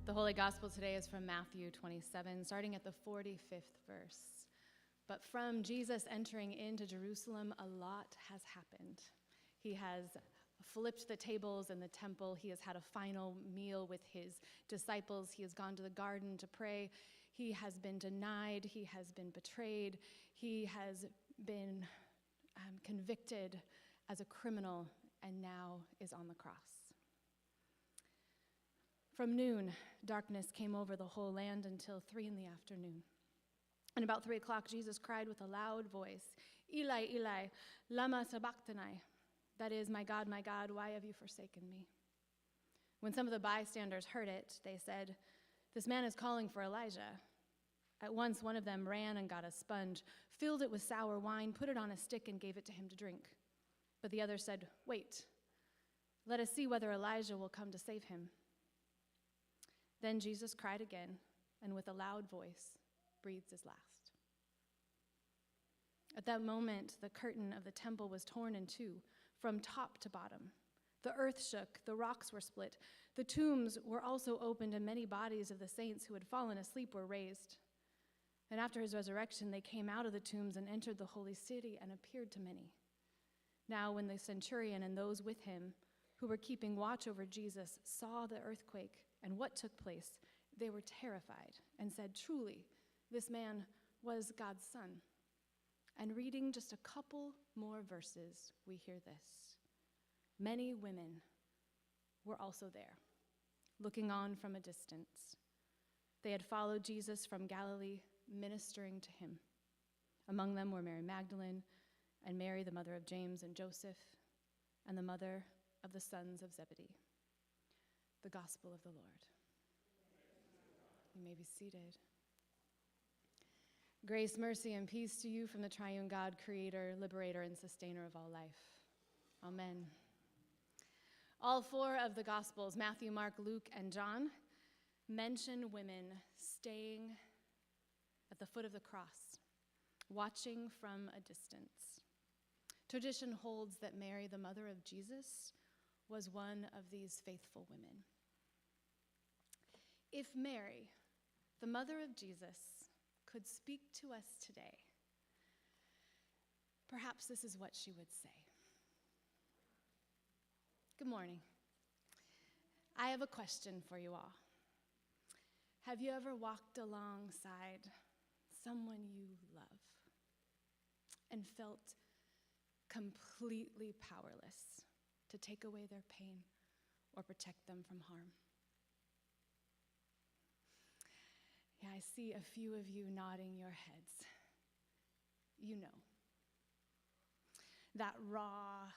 The Holy Gospel today is from Matthew 27, starting at the 45th verse. But from Jesus entering into Jerusalem, a lot has happened. He has flipped the tables in the temple. He has had a final meal with his disciples. He has gone to the garden to pray. He has been denied. He has been betrayed. He has been convicted as a criminal and now is on the cross. From noon, darkness came over the whole land until 3 p.m. And about 3 o'clock, Jesus cried with a loud voice, "Eli, Eli, lama sabachthani?" That is, my God, why have you forsaken me?" When some of the bystanders heard it, they said, "This man is calling for Elijah." At once, one of them ran and got a sponge, filled it with sour wine, put it on a stick, and gave it to him to drink. But the other said, "Wait, let us see whether Elijah will come to save him." Then Jesus cried again, and with a loud voice, breathed his last. At that moment, the curtain of the temple was torn in two, from top to bottom. The earth shook, the rocks were split, the tombs were also opened, and many bodies of the saints who had fallen asleep were raised. And after his resurrection, they came out of the tombs and entered the holy city and appeared to many. Now, when the centurion and those with him who were keeping watch over Jesus saw the earthquake and what took place, they were terrified and said, "Truly, this man was God's son." And reading just a couple more verses, we hear this. Many women were also there, looking on from a distance. They had followed Jesus from Galilee, ministering to him. Among them were Mary Magdalene and Mary, the mother of James and Joseph, and the mother of the sons of Zebedee. The Gospel of the Lord. You may be seated. Grace, mercy, and peace to you from the triune God, creator, liberator, and sustainer of all life. Amen. All four of the Gospels, Matthew, Mark, Luke, and John, mention women staying at the foot of the cross, watching from a distance. Tradition holds that Mary, the mother of Jesus, was one of these faithful women. If Mary, the mother of Jesus, could speak to us today, perhaps this is what she would say. Good morning. I have a question for you all. Have you ever walked alongside someone you love and felt completely powerless to take away their pain or protect them from harm? Yeah, I see a few of you nodding your heads. You know. That raw,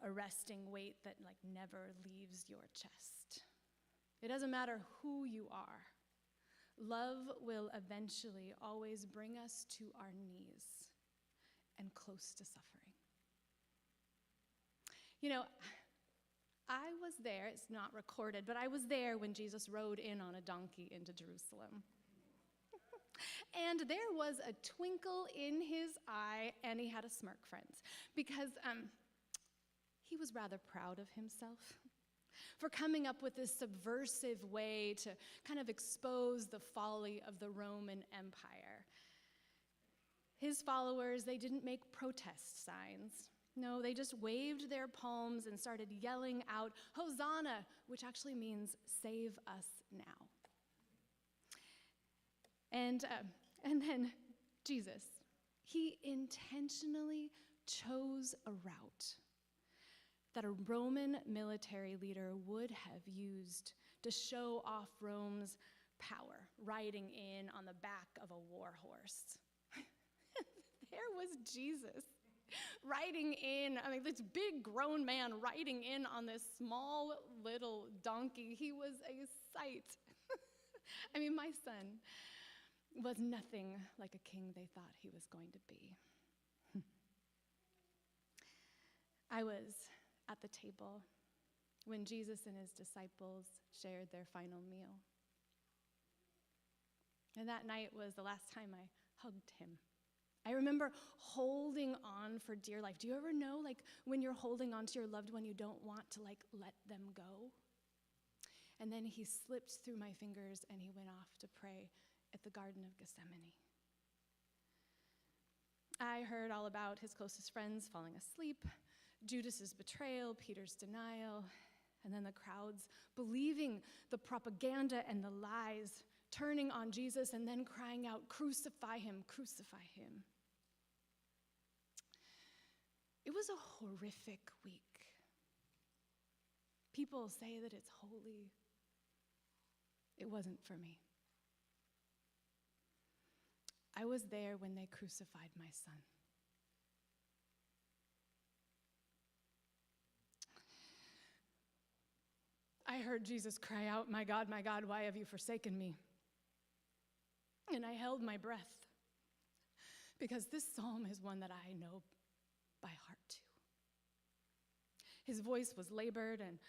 arresting weight that never leaves your chest. It doesn't matter who you are. Love will eventually always bring us to our knees and close to suffering. You know, I was there, it's not recorded, but I was there when Jesus rode in on a donkey into Jerusalem. And there was a twinkle in his eye, and he had a smirk, friends, because he was rather proud of himself for coming up with this subversive way to kind of expose the folly of the Roman Empire. His followers, they didn't make protest signs. No, they just waved their palms and started yelling out, "Hosanna," which actually means "save us now." And then Jesus, he intentionally chose a route that a Roman military leader would have used to show off Rome's power, riding in on the back of a war horse. There was Jesus riding in, this big grown man riding in on this small little donkey. He was a sight. My son was nothing like a king they thought he was going to be. I was at the table when Jesus and his disciples shared their final meal. And that night was the last time I hugged him. I remember holding on for dear life. Do you ever know, when you're holding on to your loved one, you don't want to, let them go? And then he slipped through my fingers and he went off to pray at the Garden of Gethsemane. I heard all about his closest friends falling asleep, Judas's betrayal, Peter's denial, and then the crowds believing the propaganda and the lies, turning on Jesus and then crying out, "Crucify him, crucify him." It was a horrific week. People say that it's holy. It wasn't for me. I was there when they crucified my son. I heard Jesus cry out, my God, why have you forsaken me?" And I held my breath because this psalm is one that I know by heart too. His voice was labored, and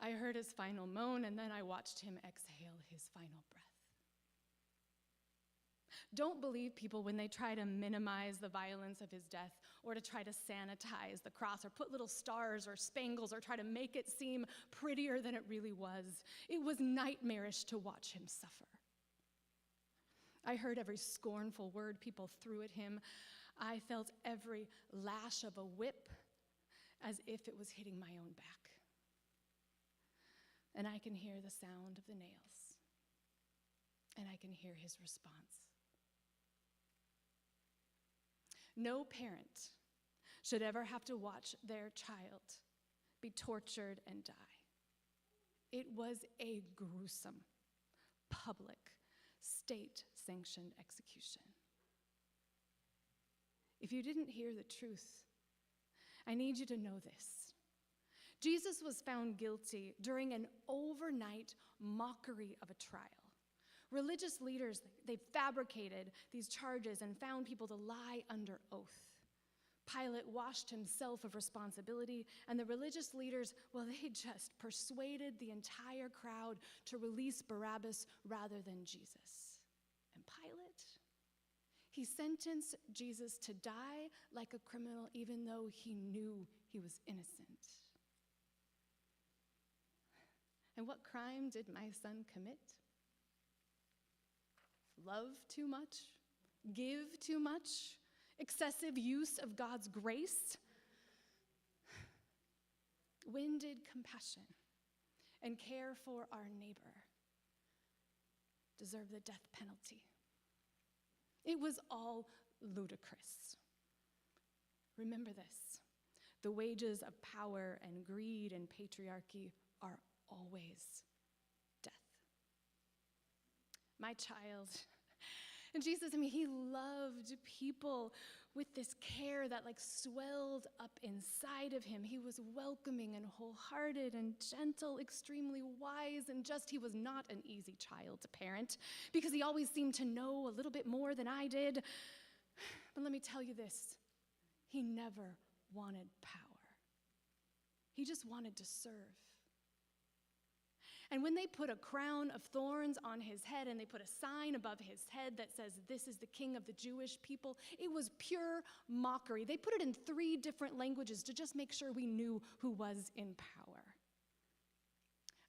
I heard his final moan, and then I watched him exhale his final breath. Don't believe people when they try to minimize the violence of his death or to try to sanitize the cross or put little stars or spangles or try to make it seem prettier than it really was. It was nightmarish to watch him suffer. I heard every scornful word people threw at him. I felt every lash of a whip as if it was hitting my own back. And I can hear the sound of the nails. And I can hear his response. No parent should ever have to watch their child be tortured and die. It was a gruesome, public, state-sanctioned execution. If you didn't hear the truth, I need you to know this. Jesus was found guilty during an overnight mockery of a trial. Religious leaders, they fabricated these charges and found people to lie under oath. Pilate washed himself of responsibility, and the religious leaders, well, they just persuaded the entire crowd to release Barabbas rather than Jesus. And Pilate, he sentenced Jesus to die like a criminal even though he knew he was innocent. And what crime did my son commit? Love too much? Give too much? Excessive use of God's grace? When did compassion and care for our neighbor deserve the death penalty? It was all ludicrous. Remember this: the wages of power and greed and patriarchy are always death. My child, and Jesus, he loved people with this care that swelled up inside of him. He was welcoming and wholehearted and gentle, extremely wise and just. He was not an easy child to parent because he always seemed to know a little bit more than I did. But let me tell you this, he never wanted power. He just wanted to serve. And when they put a crown of thorns on his head and they put a sign above his head that says, "This is the King of the Jewish people," it was pure mockery. They put it in 3 different languages to just make sure we knew who was in power.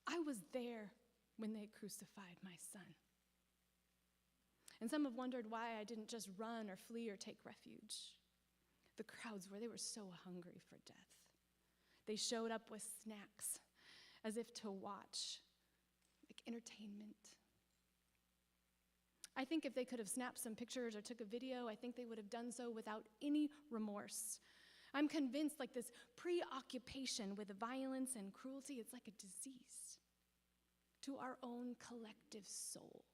I was there when they crucified my son. And some have wondered why I didn't just run or flee or take refuge. The crowds they were so hungry for death. They showed up with snacks as if to watch, entertainment. I think if they could have snapped some pictures or took a video, I think they would have done so without any remorse. I'm convinced this preoccupation with violence and cruelty, it's like a disease to our own collective soul.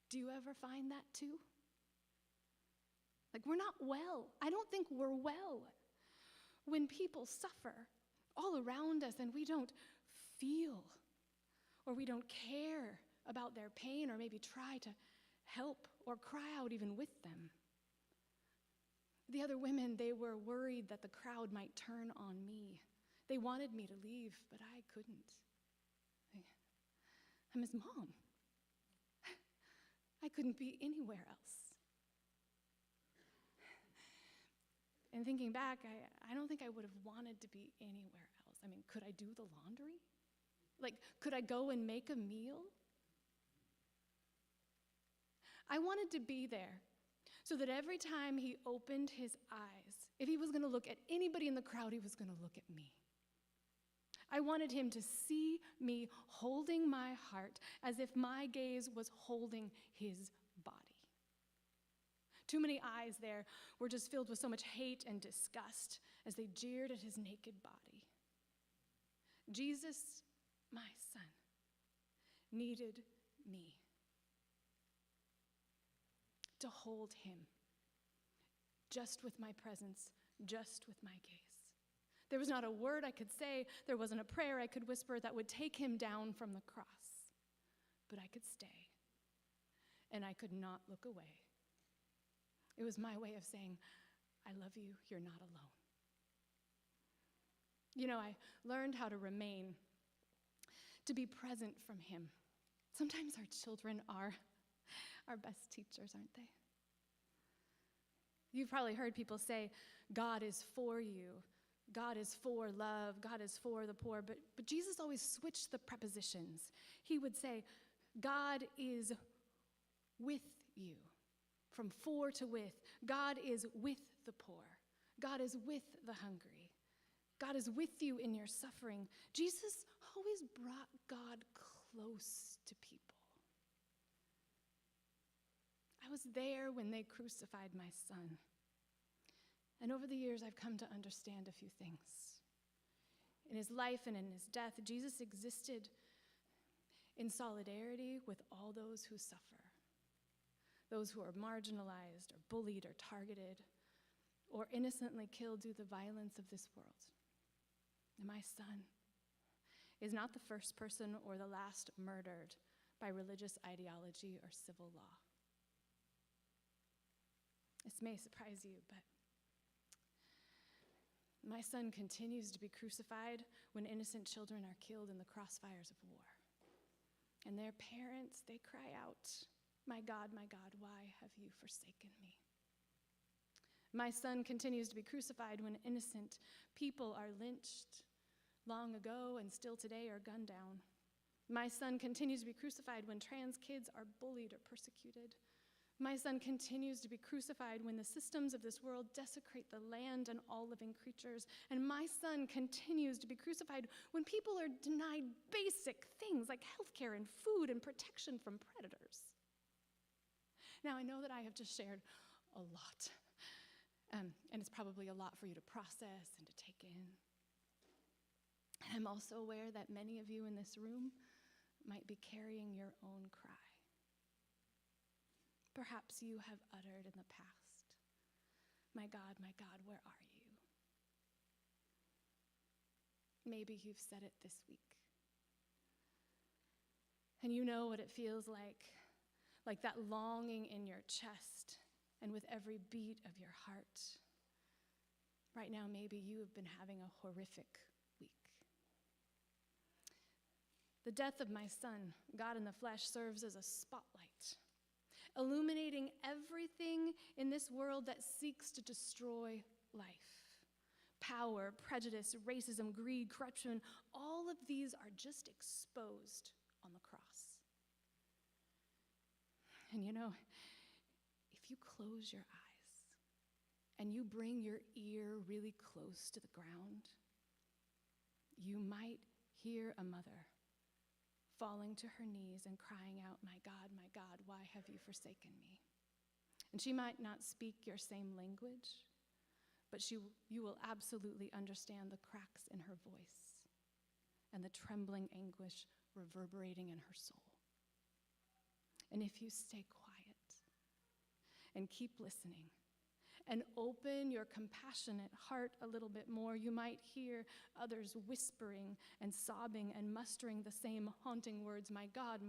Do you ever find that too? We're not well. I don't think we're well when people suffer all around us and we don't feel or we don't care about their pain or maybe try to help or cry out even with them. The other women, they were worried that the crowd might turn on me. They wanted me to leave, but I couldn't. I'm his mom. I couldn't be anywhere else. And thinking back, I don't think I would have wanted to be anywhere else. Could I do the laundry? Like, could I go and make a meal? I wanted to be there so that every time he opened his eyes, if he was going to look at anybody in the crowd, he was going to look at me. I wanted him to see me holding my heart as if my gaze was holding his body. Too many eyes there were just filled with so much hate and disgust as they jeered at his naked body. Jesus, my son, needed me to hold him, just with my presence, just with my gaze. There was not a word I could say, there wasn't a prayer I could whisper that would take him down from the cross, but I could stay, and I could not look away. It was my way of saying, I love you, you're not alone. You know, I learned how to remain, to be present from him. Sometimes our children are our best teachers, aren't they? You've probably heard people say, God is for you. God is for love. God is for the poor. But Jesus always switched the prepositions. He would say, God is with you. From for to with. God is with the poor. God is with the hungry. God is with you in your suffering. Jesus always brought God close to people. I was there when they crucified my son. And over the years, I've come to understand a few things. In his life and in his death, Jesus existed in solidarity with all those who suffer, those who are marginalized or bullied or targeted or innocently killed due to the violence of this world. And my son is not the first person or the last murdered by religious ideology or civil law. This may surprise you, but my son continues to be crucified when innocent children are killed in the crossfires of war. And their parents, they cry out, my God, why have you forsaken me? My son continues to be crucified when innocent people are lynched long ago and still today are gunned down. My son continues to be crucified when trans kids are bullied or persecuted. My son continues to be crucified when the systems of this world desecrate the land and all living creatures. And my son continues to be crucified when people are denied basic things like healthcare and food and protection from predators. Now, I know that I have just shared a lot, and it's probably a lot for you to process and to take in. And I'm also aware that many of you in this room might be carrying your own cry. Perhaps you have uttered in the past, my God, where are you? Maybe you've said it this week. And you know what it feels like that longing in your chest and with every beat of your heart. Right now, maybe you have been having a horrific week. The death of my son, God in the flesh, serves as a spotlight, illuminating everything in this world that seeks to destroy life. Power, prejudice, racism, greed, corruption, all of these are just exposed on the cross. And you know, if you close your eyes and you bring your ear really close to the ground, you might hear a mother falling to her knees and crying out, my God, why have you forsaken me? And she might not speak your same language, but you will absolutely understand the cracks in her voice and the trembling anguish reverberating in her soul. And if you stay quiet and keep listening and open your compassionate heart a little bit more, you might hear others whispering and sobbing and mustering the same haunting words, my God,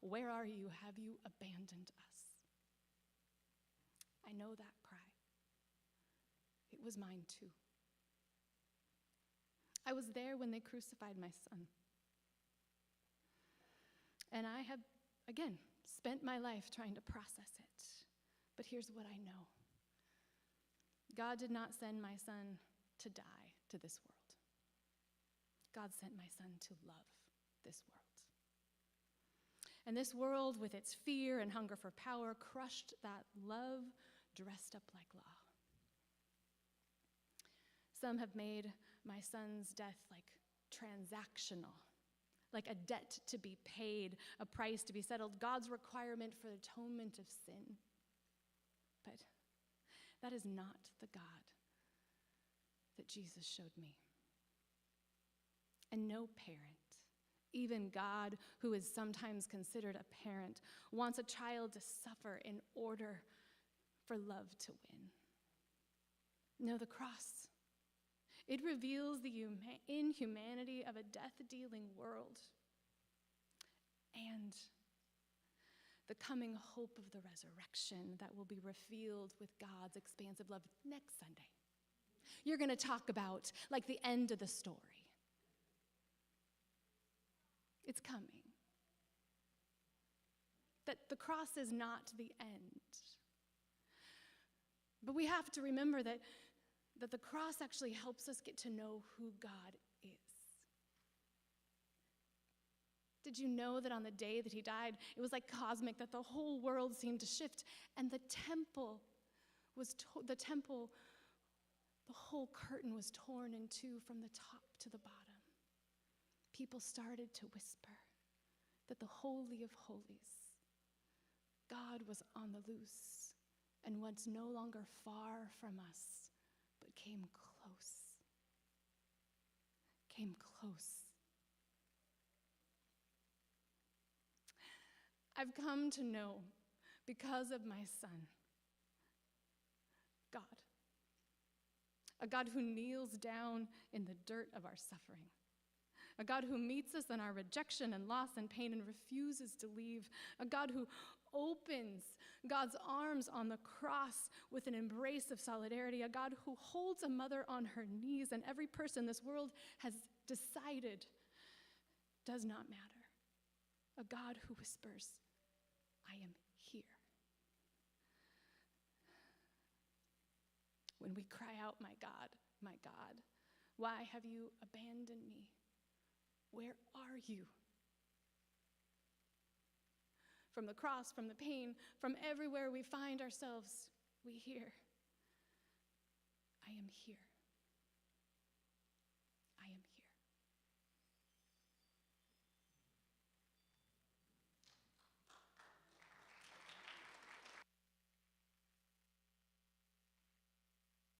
where are you? Have you abandoned us? I know that cry. It was mine too. I was there when they crucified my son. And I have, again, spent my life trying to process it. But here's what I know. God did not send my son to die to this world. God sent my son to love this world. And this world, with its fear and hunger for power, crushed that love dressed up like law. Some have made my son's death like transactional, like a debt to be paid, a price to be settled, God's requirement for atonement of sin. But that is not the God that Jesus showed me. And no parent, even God, who is sometimes considered a parent, wants a child to suffer in order for love to win. No, the cross, it reveals the inhumanity of a death-dealing world and the coming hope of the resurrection that will be revealed with God's expansive love next Sunday. You're going to talk about like the end of the story. It's coming. That the cross is not the end. But we have to remember that the cross actually helps us get to know who God is. Did you know that on the day that he died, it was like cosmic, that the whole world seemed to shift, and the whole curtain was torn in two from the top to the bottom. People started to whisper that the Holy of Holies, God was on the loose and was no longer far from us, but came close. Came close. I've come to know, because of my son, God. A God who kneels down in the dirt of our suffering. A God who meets us in our rejection and loss and pain and refuses to leave. A God who opens God's arms on the cross with an embrace of solidarity. A God who holds a mother on her knees, and every person this world has decided does not matter. A God who whispers, I am here. When we cry out, my God, why have you abandoned me? Where are you? From the cross, from the pain, from everywhere we find ourselves, we hear, I am here.